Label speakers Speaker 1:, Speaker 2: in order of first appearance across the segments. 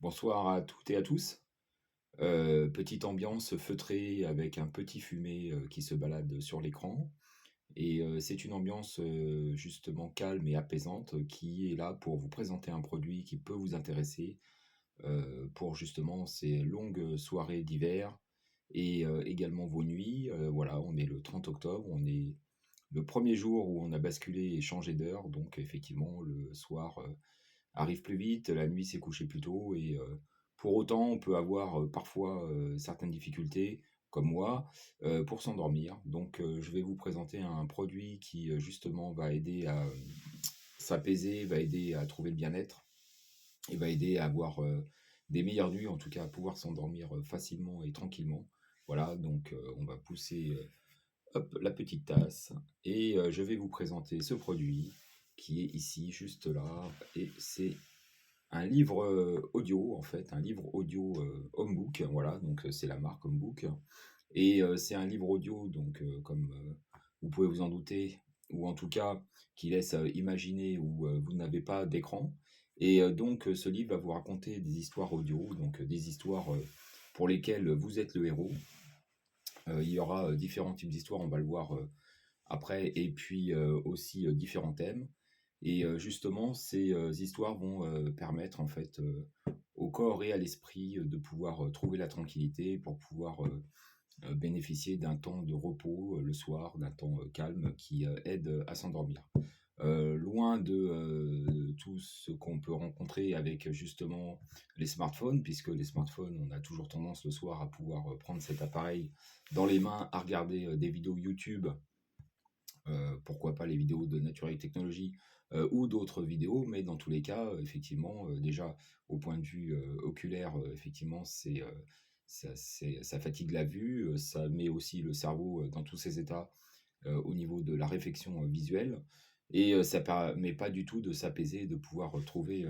Speaker 1: Bonsoir à toutes et à tous. Petite ambiance feutrée avec un petit fumet, qui se balade sur l'écran et c'est une ambiance, justement calme et apaisante, qui est là pour vous présenter un produit qui peut vous intéresser, pour justement ces longues soirées d'hiver et également vos nuits. Voilà, on est le 30 octobre, on est le premier jour où on a basculé et changé d'heure, donc effectivement le soir, arrive plus vite, la nuit s'est couchée plus tôt et pour autant, on peut avoir, parfois, certaines difficultés, comme moi, pour s'endormir. Donc je vais vous présenter un produit qui, justement va aider à, s'apaiser, va aider à trouver le bien-être et va aider à avoir, des meilleures nuits, en tout cas à pouvoir s'endormir, facilement et tranquillement. Voilà, donc on va pousser, hop, la petite tasse et je vais vous présenter ce produit qui est ici, juste là et c'est un livre, audio en fait, un livre audio, Homebook, voilà, donc c'est la marque Homebook et c'est un livre audio donc comme, vous pouvez vous en douter ou en tout cas qui laisse, imaginer où, vous n'avez pas d'écran et donc ce livre va vous raconter des histoires audio, donc des histoires, pour lesquelles vous êtes le héros. Il y aura, différents types d'histoires, on va le voir, après et puis, aussi, différents thèmes et justement ces, histoires vont, permettre en fait, au corps et à l'esprit, de pouvoir, trouver la tranquillité pour pouvoir, bénéficier d'un temps de repos, le soir, d'un temps, calme qui, aide, à s'endormir. Loin de, tout ce qu'on peut rencontrer avec, justement les smartphones, puisque les smartphones, on a toujours tendance le soir à pouvoir, prendre cet appareil dans les mains, à regarder, des vidéos YouTube, pourquoi pas les vidéos de Nature et Technologie, ou d'autres vidéos, mais dans tous les cas, effectivement, déjà au point de vue, oculaire, effectivement, ça fatigue la vue, ça met aussi le cerveau, dans tous ses états, au niveau de la réflexion, visuelle et ça permet pas du tout de s'apaiser, de pouvoir, trouver,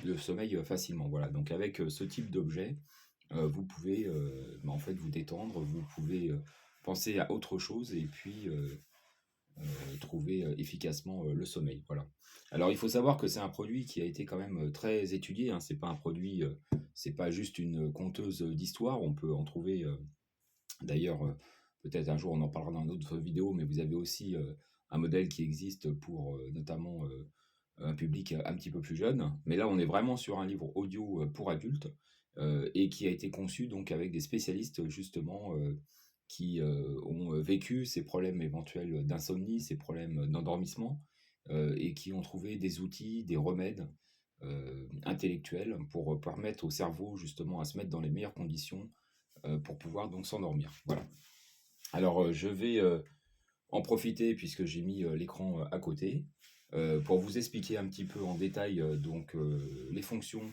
Speaker 1: le sommeil, facilement. Voilà, donc avec, ce type d'objet, vous pouvez, en fait, vous détendre, vous pouvez, penser à autre chose et puis, trouver, efficacement, le sommeil, voilà. Alors il faut savoir que c'est un produit qui a été quand même, très étudié, hein. C'est pas un produit, c'est pas juste une conteuse, d'histoire. On peut en trouver, d'ailleurs, peut-être un jour on en parlera dans une autre vidéo, mais vous avez aussi, un modèle qui existe pour, notamment, un public, un petit peu plus jeune. Mais là, on est vraiment sur un livre audio, pour adultes, et qui a été conçu donc avec des spécialistes justement, qui, ont, vécu ces problèmes éventuels d'insomnie, ces problèmes d'endormissement, et qui ont trouvé des outils, des remèdes, intellectuels pour, permettre au cerveau justement à se mettre dans les meilleures conditions, pour pouvoir donc s'endormir. Voilà. Alors, je vais, en profiter puisque j'ai mis, l'écran, à côté, pour vous expliquer un petit peu en détail, donc les fonctions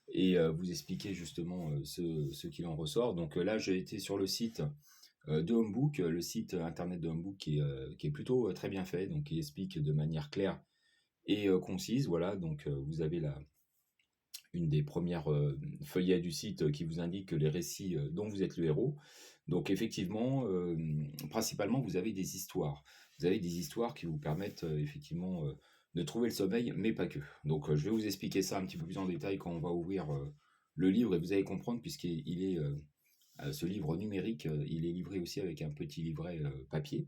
Speaker 1: et vous expliquer justement, ce qu'il en ressort. Donc là, j'ai été sur le site, de Homebook, le site internet de Homebook qui est plutôt, très bien fait, donc qui explique de manière claire et concise. Voilà, donc vous avez la une des premières feuillets du site qui vous indique les récits dont vous êtes le héros. Donc effectivement, principalement, vous avez des histoires. Vous avez des histoires qui vous permettent effectivement de trouver le sommeil, mais pas que. Donc je vais vous expliquer ça un petit peu plus en détail quand on va ouvrir le livre et vous allez comprendre puisqu'il est ce livre numérique, il est livré aussi avec un petit livret papier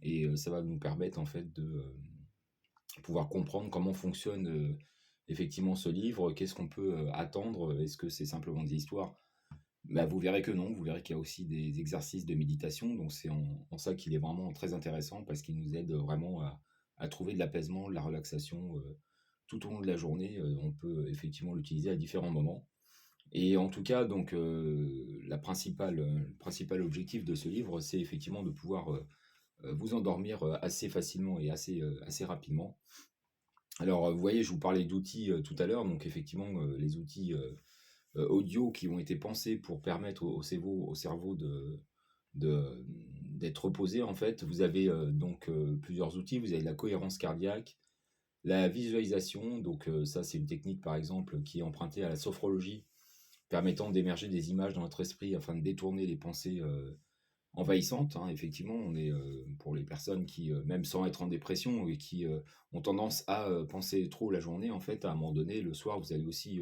Speaker 1: et ça va nous permettre en fait de pouvoir comprendre comment fonctionne effectivement ce livre, qu'est-ce qu'on peut attendre, est-ce que c'est simplement des histoires? Bah, vous verrez que non, vous verrez qu'il y a aussi des exercices de méditation, donc c'est en ça qu'il est vraiment très intéressant parce qu'il nous aide vraiment à trouver de l'apaisement, de la relaxation tout au long de la journée. On peut effectivement l'utiliser à différents moments. Et en tout cas, donc, le principal objectif de ce livre, c'est effectivement de pouvoir vous endormir assez facilement et assez rapidement. Alors, vous voyez, je vous parlais d'outils, tout à l'heure, donc effectivement, les outils, audio qui ont été pensés pour permettre au cerveau de d'être reposé, en fait. Vous avez, donc, plusieurs outils. Vous avez la cohérence cardiaque, la visualisation, donc, ça, c'est une technique, par exemple, qui est empruntée à la sophrologie, permettant d'émerger des images dans notre esprit afin de détourner les pensées, envahissante, hein, effectivement, on est, pour les personnes qui, même sans être en dépression et qui, ont tendance à, penser trop la journée, en fait, à un moment donné, le soir, vous allez aussi,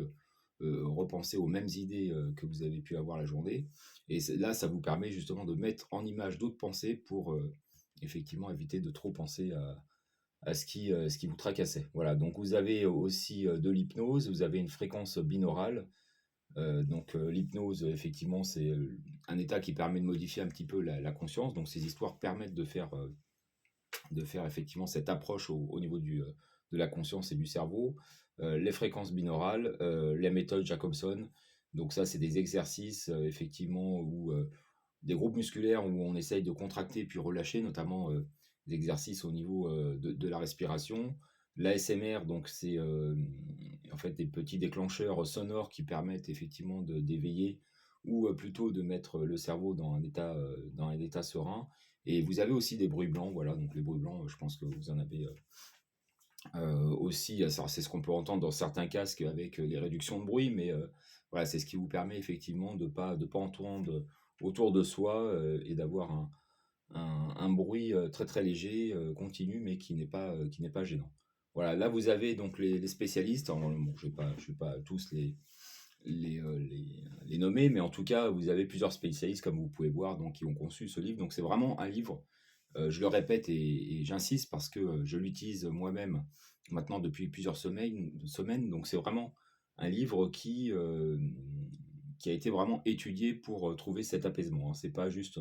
Speaker 1: repenser aux mêmes idées que vous avez pu avoir la journée. Et là, ça vous permet justement de mettre en image d'autres pensées pour effectivement éviter de trop penser à ce qui vous tracassait. Voilà, donc vous avez aussi de l'hypnose, vous avez une fréquence binaurale. Donc l'hypnose, effectivement, c'est un état qui permet de modifier un petit peu la conscience. Donc ces histoires permettent de faire effectivement cette approche au niveau de la conscience et du cerveau. Les fréquences binaurales, les méthodes Jacobson. Donc ça, c'est des exercices effectivement où des groupes musculaires où on essaye de contracter puis relâcher, notamment des exercices au niveau de la respiration. L'ASMR, donc c'est en fait des petits déclencheurs sonores qui permettent effectivement d'éveiller ou plutôt de mettre le cerveau dans un état serein. Et vous avez aussi des bruits blancs, voilà, donc les bruits blancs, je pense que vous en avez aussi, c'est ce qu'on peut entendre dans certains casques avec les réductions de bruit, mais voilà, c'est ce qui vous permet effectivement de pas entendre autour de soi et d'avoir un bruit très très léger, continu, mais qui n'est pas gênant. Voilà, là vous avez donc les spécialistes. Alors, bon, je vais pas tous les nommer, mais en tout cas, vous avez plusieurs spécialistes, comme vous pouvez voir, donc, qui ont conçu ce livre. Donc c'est vraiment un livre, je le répète et j'insiste parce que je l'utilise moi-même maintenant depuis plusieurs semaines. Donc c'est vraiment un livre qui a été vraiment étudié pour trouver cet apaisement, hein. C'est pas juste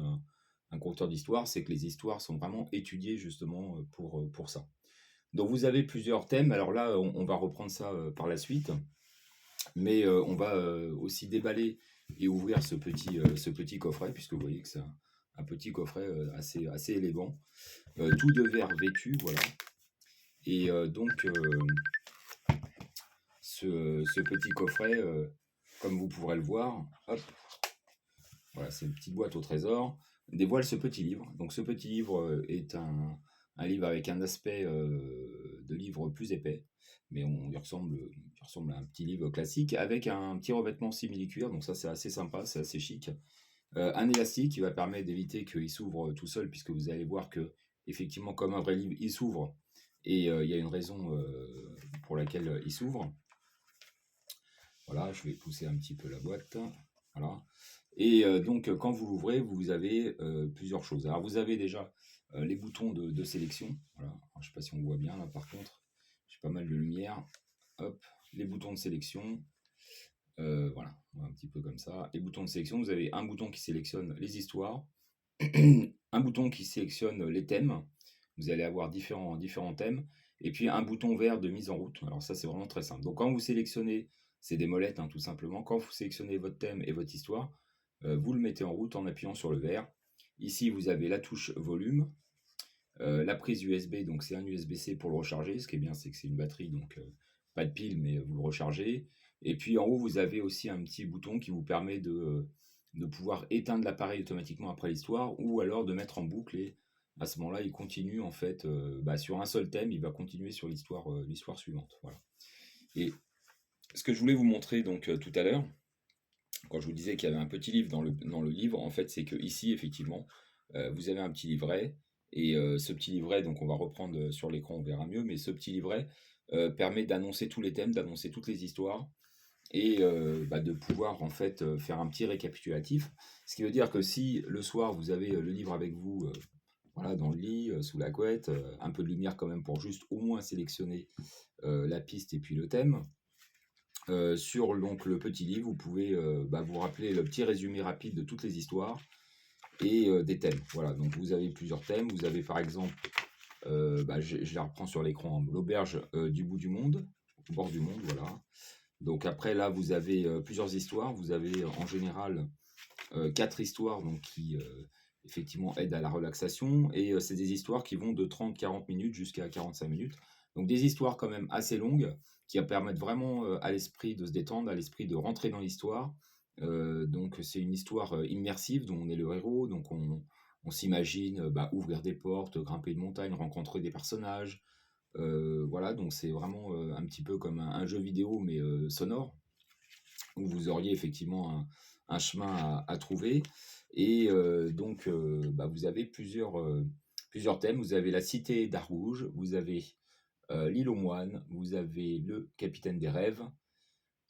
Speaker 1: un conteur d'histoire, c'est que les histoires sont vraiment étudiées justement pour ça. Donc vous avez plusieurs thèmes. Alors là, on va reprendre ça par la suite. Mais on va aussi déballer et ouvrir ce petit coffret, puisque vous voyez que c'est un petit coffret assez élégant, tout de verre vêtu, voilà. Et donc, ce petit coffret, comme vous pourrez le voir, hop, voilà, c'est une petite boîte au trésor, dévoile ce petit livre. Donc, ce petit livre est un livre avec un aspect de livre plus épais, mais il ressemble à un petit livre classique avec un petit revêtement simili-cuir. Donc, ça, c'est assez sympa, c'est assez chic. Un élastique qui va permettre d'éviter qu'il s'ouvre tout seul, puisque vous allez voir que, effectivement, comme un vrai livre, il s'ouvre. Et il y a une raison pour laquelle il s'ouvre. Voilà, je vais pousser un petit peu la boîte. Voilà. Et donc, quand vous l'ouvrez, vous avez plusieurs choses. Alors, vous avez déjà les boutons de sélection. Voilà. Alors, je ne sais pas si on voit bien là, par contre. J'ai pas mal de lumière. Hop, les boutons de sélection. Voilà, un petit peu comme ça. Les boutons de sélection, vous avez un bouton qui sélectionne les histoires, un bouton qui sélectionne les thèmes. Vous allez avoir différents thèmes. Et puis un bouton vert de mise en route. Alors ça, c'est vraiment très simple. Donc quand vous sélectionnez, c'est des molettes, hein, tout simplement. Quand vous sélectionnez votre thème et votre histoire, vous le mettez en route en appuyant sur le vert. Ici, vous avez la touche volume, la prise USB, donc c'est un USB-C pour le recharger. Ce qui est bien, c'est que c'est une batterie, donc pas de pile, mais vous le rechargez. Et puis en haut, vous avez aussi un petit bouton qui vous permet de pouvoir éteindre l'appareil automatiquement après l'histoire, ou alors de mettre en boucle, et à ce moment-là, il continue en fait sur un seul thème, il va continuer sur l'histoire suivante. Voilà. Et ce que je voulais vous montrer donc tout à l'heure, quand je vous disais qu'il y avait un petit livre dans le livre, en fait, c'est que ici, effectivement, vous avez un petit livret. Et ce petit livret, donc on va reprendre sur l'écran, on verra mieux, mais ce petit livret permet d'annoncer tous les thèmes, d'annoncer toutes les histoires, et de pouvoir en fait faire un petit récapitulatif. Ce qui veut dire que si le soir vous avez le livre avec vous, voilà, dans le lit, sous la couette, un peu de lumière quand même pour juste au moins sélectionner la piste et puis le thème. Sur donc, le petit livre, vous pouvez vous rappeler le petit résumé rapide de toutes les histoires et des thèmes. Voilà, donc vous avez plusieurs thèmes. Vous avez par exemple, je les reprends sur l'écran, hein, l'auberge du bout du monde, au bord du monde, voilà. Donc après, là, vous avez plusieurs histoires. Vous avez en général 4 histoires donc, qui effectivement aident à la relaxation. Et c'est des histoires qui vont de 30-40 minutes jusqu'à 45 minutes. Donc des histoires quand même assez longues qui permettent vraiment à l'esprit de se détendre, à l'esprit de rentrer dans l'histoire. Donc c'est une histoire immersive dont on est le héros. Donc on s'imagine ouvrir des portes, grimper une montagne, rencontrer des personnages. Voilà, donc c'est vraiment un petit peu comme un jeu vidéo, mais sonore, où vous auriez effectivement un chemin à trouver. Et donc, vous avez plusieurs thèmes. Vous avez la cité d'Argouges, vous avez l'île aux moines, vous avez le capitaine des rêves,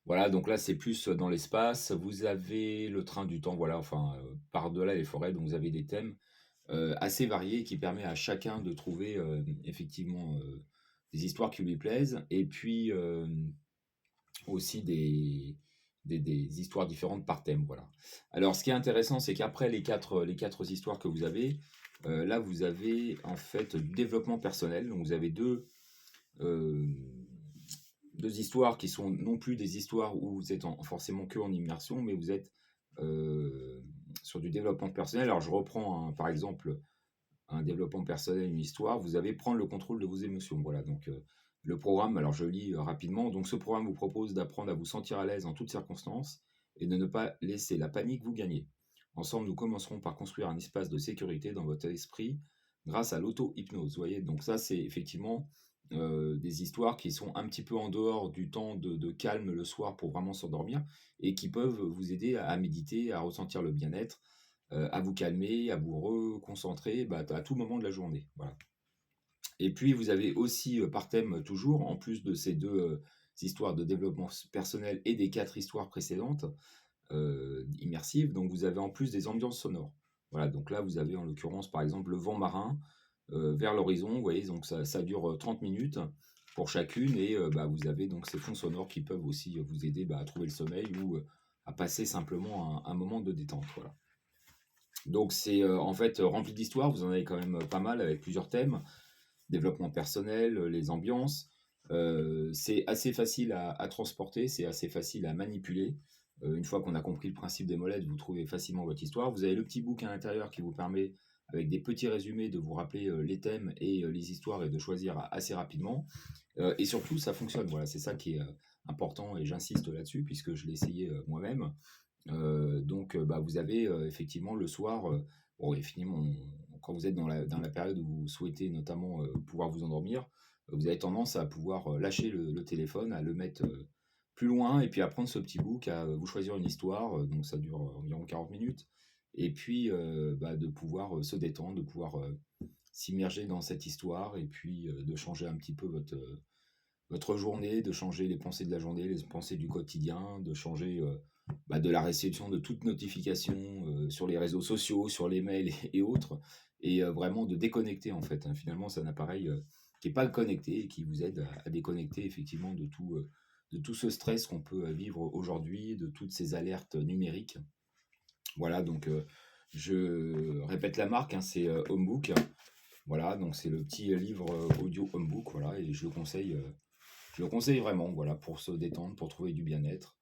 Speaker 1: Voilà, donc là, c'est plus, dans l'espace. Vous avez le train du temps, voilà, enfin, par-delà les forêts, donc vous avez des thèmes, assez variés qui permet à chacun de trouver, effectivement, des histoires qui lui plaisent et puis, aussi des histoires différentes par thème, voilà. Alors ce qui est intéressant, c'est qu'après les quatre histoires que vous avez, là, vous avez en fait du développement personnel. Donc vous avez 2 histoires qui sont non plus des histoires où vous êtes forcément que en immersion, mais vous êtes, heu, sur du développement personnel. Alors je reprends par exemple, un développement personnel, une histoire, vous avez prendre le contrôle de vos émotions. Voilà, donc le programme, alors je lis rapidement. Donc ce programme vous propose d'apprendre à vous sentir à l'aise en toutes circonstances et de ne pas laisser la panique vous gagner. Ensemble, nous commencerons par construire un espace de sécurité dans votre esprit grâce à l'auto-hypnose. Vous voyez, donc ça, c'est effectivement des histoires qui sont un petit peu en dehors du temps de calme le soir pour vraiment s'endormir et qui peuvent vous aider à méditer, à ressentir le bien-être, à vous calmer, à vous reconcentrer, bah, à tout moment de la journée, voilà. Et puis vous avez aussi, par thème toujours, en plus de ces 2 histoires de développement personnel et des 4 histoires précédentes, immersives, donc vous avez en plus des ambiances sonores. Voilà, donc là vous avez en l'occurrence, par exemple, le vent marin, vers l'horizon, vous voyez? Donc ça dure, 30 minutes pour chacune et bah, vous avez donc ces fonds sonores qui peuvent aussi, vous aider, bah, à trouver le sommeil ou, à passer simplement un moment de détente, voilà. Donc c'est, en fait, rempli d'histoire. Vous en avez quand même, pas mal avec plusieurs thèmes. Développement personnel, les ambiances. C'est assez facile à transporter, c'est assez facile à manipuler. Une fois qu'on a compris le principe des molettes, vous trouvez facilement votre histoire. Vous avez le petit book à l'intérieur qui vous permet, avec des petits résumés, de vous rappeler, les thèmes et les histoires et de choisir assez rapidement. Et surtout, ça fonctionne. Voilà, c'est ça qui est, important et j'insiste là-dessus puisque je l'ai essayé, moi-même. Donc, bah, vous avez, effectivement le soir, bon effectivement quand vous êtes dans la période où vous souhaitez notamment, pouvoir vous endormir, vous avez tendance à pouvoir, lâcher le téléphone, à le mettre, plus loin et puis à prendre ce petit book, à, vous choisir une histoire, donc ça dure, environ 40 minutes et puis, bah, de pouvoir, se détendre, de pouvoir, s'immerger dans cette histoire et puis, de changer un petit peu votre journée, de changer les pensées de la journée, les pensées du quotidien, de changer, bah, de la réception de toutes notifications, sur les réseaux sociaux, sur les mails et autres et vraiment de déconnecter en fait, hein. Finalement, c'est un appareil, qui est pas connecté et qui vous aide à déconnecter effectivement de tout ce stress qu'on peut, vivre aujourd'hui, de toutes ces alertes numériques. Voilà donc je répète la marque, hein, c'est, Homebook. Voilà, donc c'est le petit livre, audio Homebook, voilà et je le conseille vraiment, voilà, pour se détendre, pour trouver du bien-être,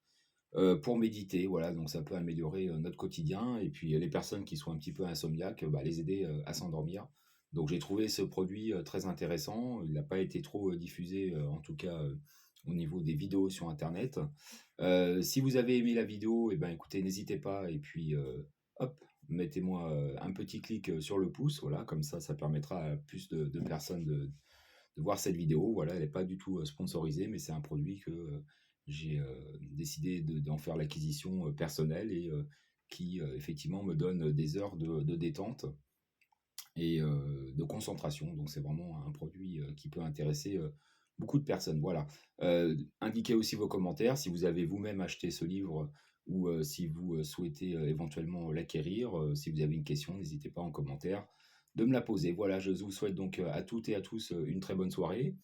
Speaker 1: pour méditer, voilà, donc ça peut améliorer, notre quotidien et puis, les personnes qui sont un petit peu insomniaques, bah, les aider, à s'endormir. Donc j'ai trouvé ce produit, très intéressant. Il n'a pas été trop, diffusé, en tout cas, au niveau des vidéos sur internet. Si vous avez aimé la vidéo et ben, écoutez, n'hésitez pas et puis, hop, mettez-moi, un petit clic, sur le pouce, voilà, comme ça permettra à plus de personnes de voir cette vidéo. Voilà, elle est pas du tout, sponsorisée, mais c'est un produit que, j'ai, décidé d'en faire l'acquisition, personnelle et qui, effectivement me donne des heures de détente et de concentration. Donc c'est vraiment un produit, qui peut intéresser, beaucoup de personnes. Voilà. Indiquez aussi vos commentaires si vous avez vous-même acheté ce livre ou si vous, souhaitez, éventuellement l'acquérir. Si vous avez une question, n'hésitez pas en commentaire de me la poser. Voilà, je vous souhaite donc, à toutes et à tous, une très bonne soirée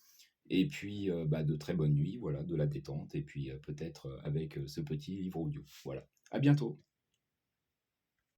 Speaker 1: et puis, bah, de très bonnes nuits, voilà, de la détente et puis, peut-être, avec, ce petit livre audio. Voilà. À bientôt.